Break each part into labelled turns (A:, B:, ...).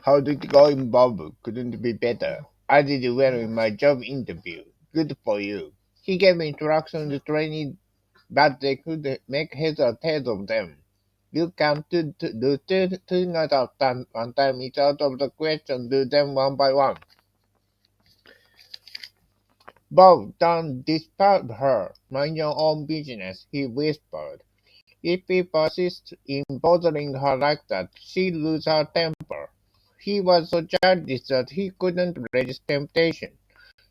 A: How did it go in Bob? Couldn't be better. I did well in my job interview. Good for you. He gave me instructions to training, but they could make heads or tails of them. You can't do two things at a time. One time it's out of the question. Do them one by one. Bob, don't disturb her. Mind your own business, he whispered. If we persist in bothering her like that, she'll lose her temper. He was so childish that he couldn't resist temptation.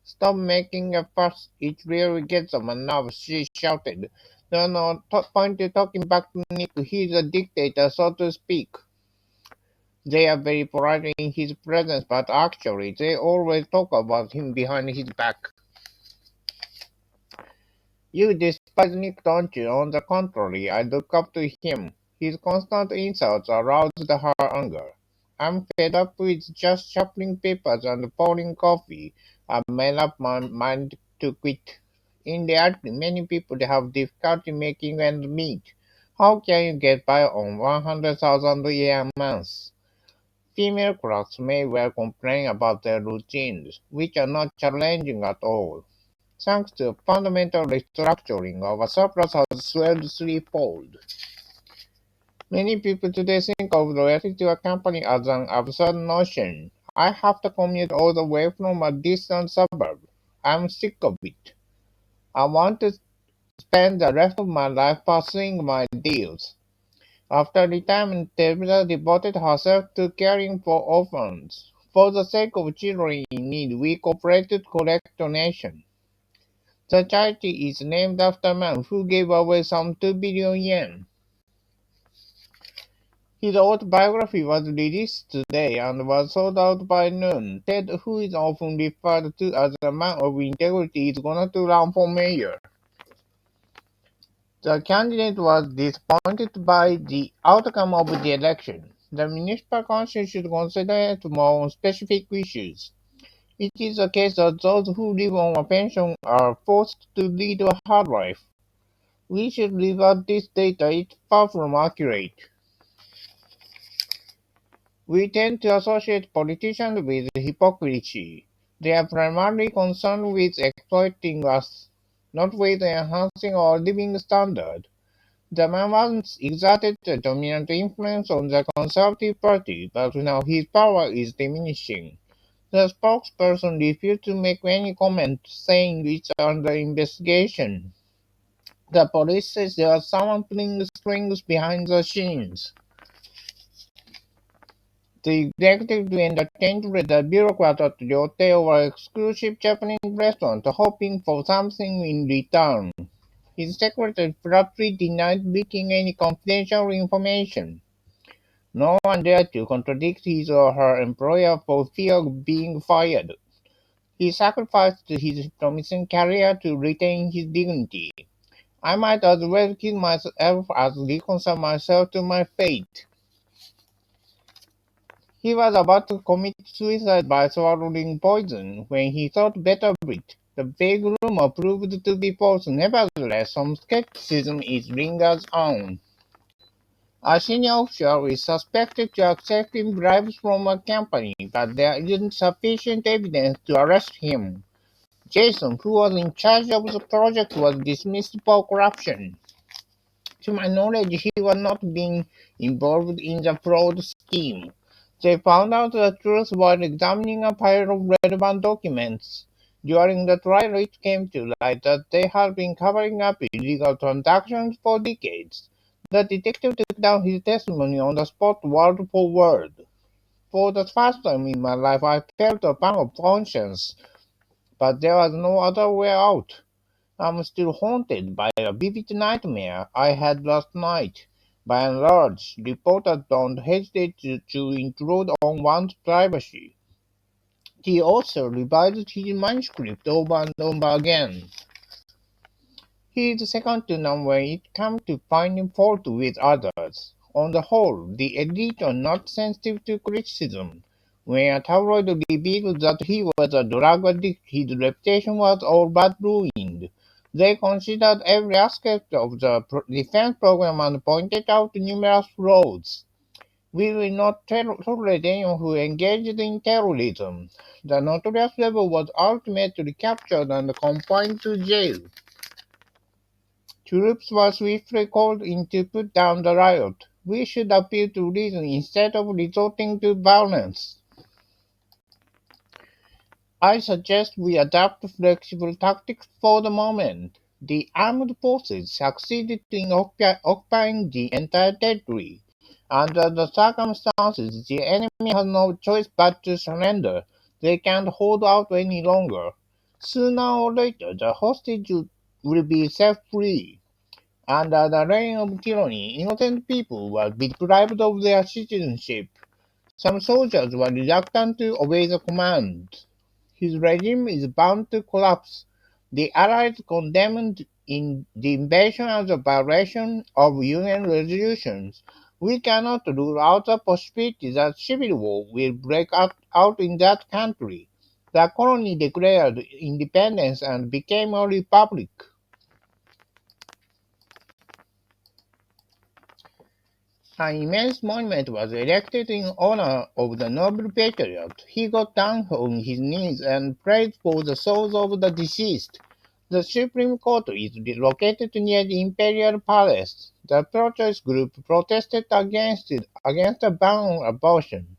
A: Stop making a fuss, it really gets on my nerves, she shouted. No, no, point to talking back to Nick, he's a dictator, so to speak. They are very polite in his presence, but actually, they always talk about him behind his back. You despise Nick, don't you? On the contrary, I look up to him. His constant insults aroused her anger. I'm fed up with just shuffling papers and pouring coffee. I've made up my mind to quit. In reality, many people have difficulty making ends meet. How can you get by on 100,000 a year a month? Female clerks may well complain about their routines, which are not challenging at all. Thanks to fundamental restructuring, our surplus has swelled threefold. Many people today think of loyalty to a company as an absurd notion. I have to commute all the way from a distant suburb. I'm sick of it. I want to spend the rest of my life pursuing my deals. After retirement, Teresa devoted herself to caring for orphans. For the sake of children in need, we cooperated to collect donations. The charity is named after a man who gave away some 2 billion yen. His autobiography was released today and was sold out by noon. Ted, who is often referred to as a man of integrity, is going to run for mayor. The candidate was disappointed by the outcome of the election. The municipal council should concentrate more on specific issues. It is the case that those who live on a pension are forced to lead a hard life. We should leave out this data, it's far from accurate. We tend to associate politicians with hypocrisy. They are primarily concerned with exploiting us, not with enhancing our living standard. The man once exerted a dominant influence on the Conservative Party, but now his power is diminishing. The spokesperson refused to make any comment, saying it's under investigation. The police says there are someone pulling the strings behind the scenes. The executive entertained the bureaucrat at the hotel or exclusive Japanese restaurant, hoping for something in return. His secretary flatly denied leaking any confidential information. No one dared to contradict his or her employer for fear of being fired. He sacrificed his promising career to retain his dignity. I might as well kill myself as reconcile myself to my fate. He was about to commit suicide by swallowing poison when he thought better of it. The vague rumor proved to be false. Nevertheless, some skepticism is lingers on. A senior official is suspected of accepting bribes from a company, but there isn't sufficient evidence to arrest him. Jason, who was in charge of the project, was dismissed for corruption. To my knowledge, he was not being involved in the fraud scheme. They found out the truth while examining a pile of relevant documents. During the trial, it came to light that they had been covering up illegal transactions for decades. The detective took down his testimony on the spot word for word. For the first time in my life, I felt a pang of conscience, but there was no other way out. I'm still haunted by a vivid nightmare I had last night. By and large, reporters don't hesitate to intrude on one's privacy. He also revised his manuscript over and over again. He is second to none when it comes to finding fault with others. On the whole, the elite are not sensitive to criticism. When a tabloid revealed that he was a drug addict, his reputation was all but ruined. They considered every aspect of the defense program and pointed out numerous flaws. We will not tolerate anyone who engaged in terrorism. The notorious rebel was ultimately captured and confined to jail. Troops were swiftly called in to put down the riot. We should appeal to reason instead of resorting to violence. I suggest we adopt flexible tactics for the moment. The armed forces succeeded in occupying the entire territory. Under the circumstances, the enemy has no choice but to surrender. They can't hold out any longer. Sooner or later, the hostage will be set free. Under the reign of tyranny, innocent people were deprived of their citizenship. Some soldiers were reluctant to obey the command. His regime is bound to collapse. The Allies condemned the invasion as a violation of UN resolutions. We cannot rule out the possibility that civil war will break out in that country. The colony declared independence and became a republic. An immense monument was erected in honor of the noble patriot. He got down on his knees and prayed for the souls of the deceased. The Supreme Court is located near the Imperial Palace. The pro-choice group protested against a ban on abortion.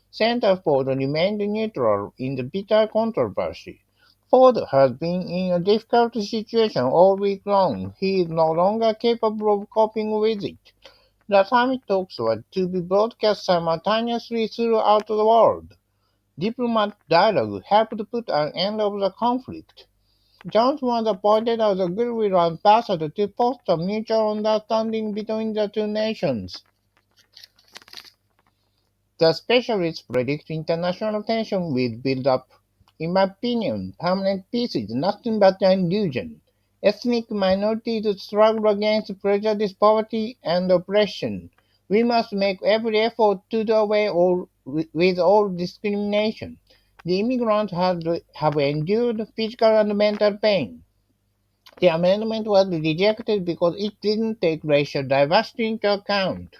A: Center Ford remained neutral in the bitter controversy. Ford has been in a difficult situation all week long. He is no longer capable of coping with it. The summit talks were to be broadcast simultaneously throughout the world. Diplomatic dialogue helped put an end to the conflict. Johnson was appointed as a goodwill ambassador to foster mutual understanding between the two nations. The specialists predict international tension will build up. In my opinion, permanent peace is nothing but an illusion. Ethnic minorities struggle against prejudice, poverty, and oppression. We must make every effort to do away with all discrimination. The immigrants have endured physical and mental pain. The amendment was rejected because it didn't take racial diversity into account.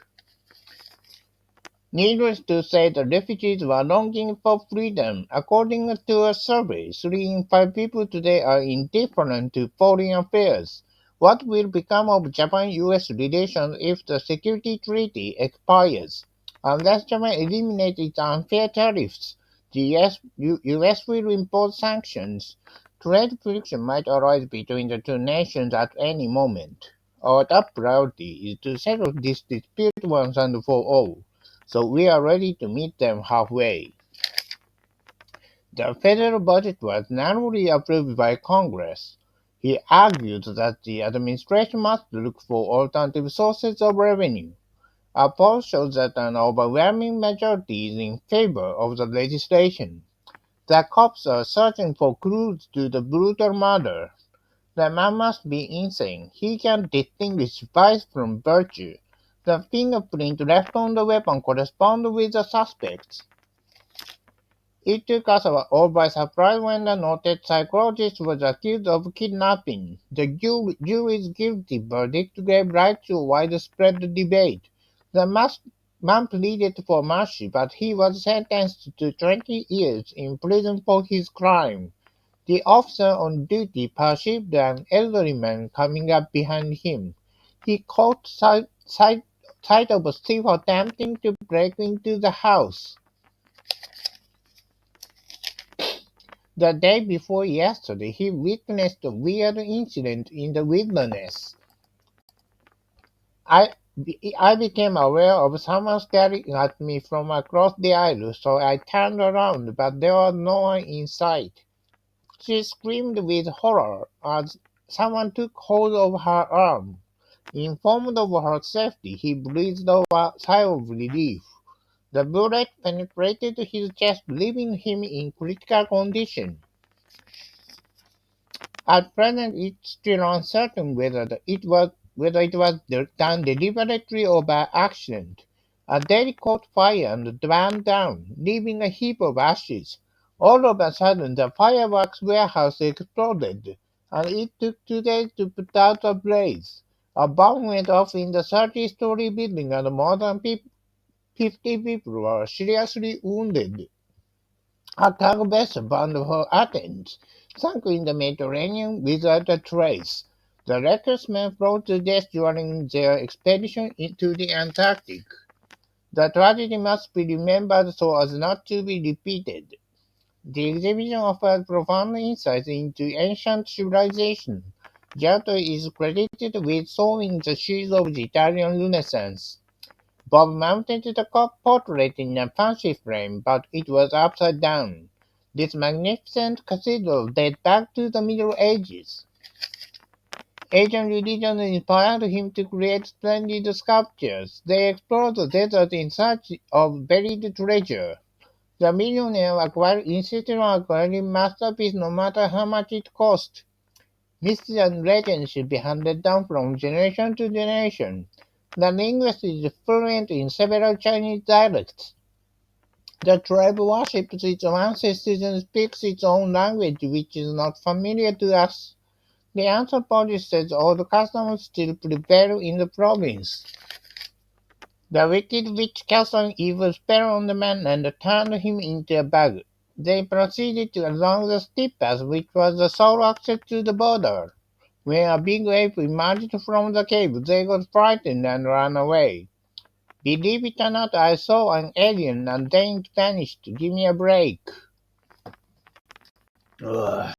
A: Needless to say, the refugees were longing for freedom. According to a survey, 3 in 5 people today are indifferent to foreign affairs. What will become of Japan-US relations if the security treaty expires? Unless Japan eliminates its unfair tariffs, the US will impose sanctions. Trade friction might arise between the two nations at any moment. Our top priority is to settle this dispute once and for all, so we are ready to meet them halfway. The federal budget was narrowly approved by Congress. He argued that the administration must look for alternative sources of revenue. A poll shows that an overwhelming majority is in favor of the legislation. The cops are searching for clues to the brutal murder. The man must be insane. He can distinguish vice from virtue. The fingerprint left on the weapon corresponds with the suspect's. It took us all by surprise when the noted psychologist was accused of kidnapping. The jury's guilty verdict gave rise to widespread debate. The man pleaded for mercy, but he was sentenced to 20 years in prison for his crime. The officer on duty perceived an elderly man coming up behind him. He caught sight of a thief attempting to break into the house. The day before yesterday, he witnessed a weird incident in the wilderness. I, I became aware of someone staring at me from across the aisle, so I turned around, but there was no one in sight. She screamed with horror as someone took hold of her arm. Informed of her safety, he breathed a sigh of relief. The bullet penetrated his chest, leaving him in critical condition. At present, it's still uncertain whether it was done deliberately or by accident. A dairy caught fire and burned down, leaving a heap of ashes. All of a sudden, the fireworks warehouse exploded, and it took 2 days to put out the blaze. A bomb went off in the 30-story building, and more than 50 people were seriously wounded. A cargo vessel bound for Athens sank in the Mediterranean without a trace. The reckless men froze to death during their expedition into the Antarctic. The tragedy must be remembered so as not to be repeated. The exhibition offered profound insights into ancient civilization. Giotto is credited with sowing the seeds of the Italian Renaissance. Bob mounted the portrait in a fancy frame, but it was upside down. This magnificent cathedral dates back to the Middle Ages. Asian religion inspired him to create splendid sculptures. They explored the desert in search of buried treasure. The millionaire insisted on acquiring masterpiece no matter how much it cost. Mystery and legend should be handed down from generation to generation. The linguist is fluent in several Chinese dialects. The tribe worships its ancestors and speaks its own language, which is not familiar to us. The anthropologist says old customs still prevail in the province. The wicked witch cast an evil spell on the man and turned him into a bug. They proceeded along the steep path which was the sole access to the border. When a big ape emerged from the cave, they got frightened and ran away. Believe it or not, I saw an alien and then it vanished. Give me a break. Ugh.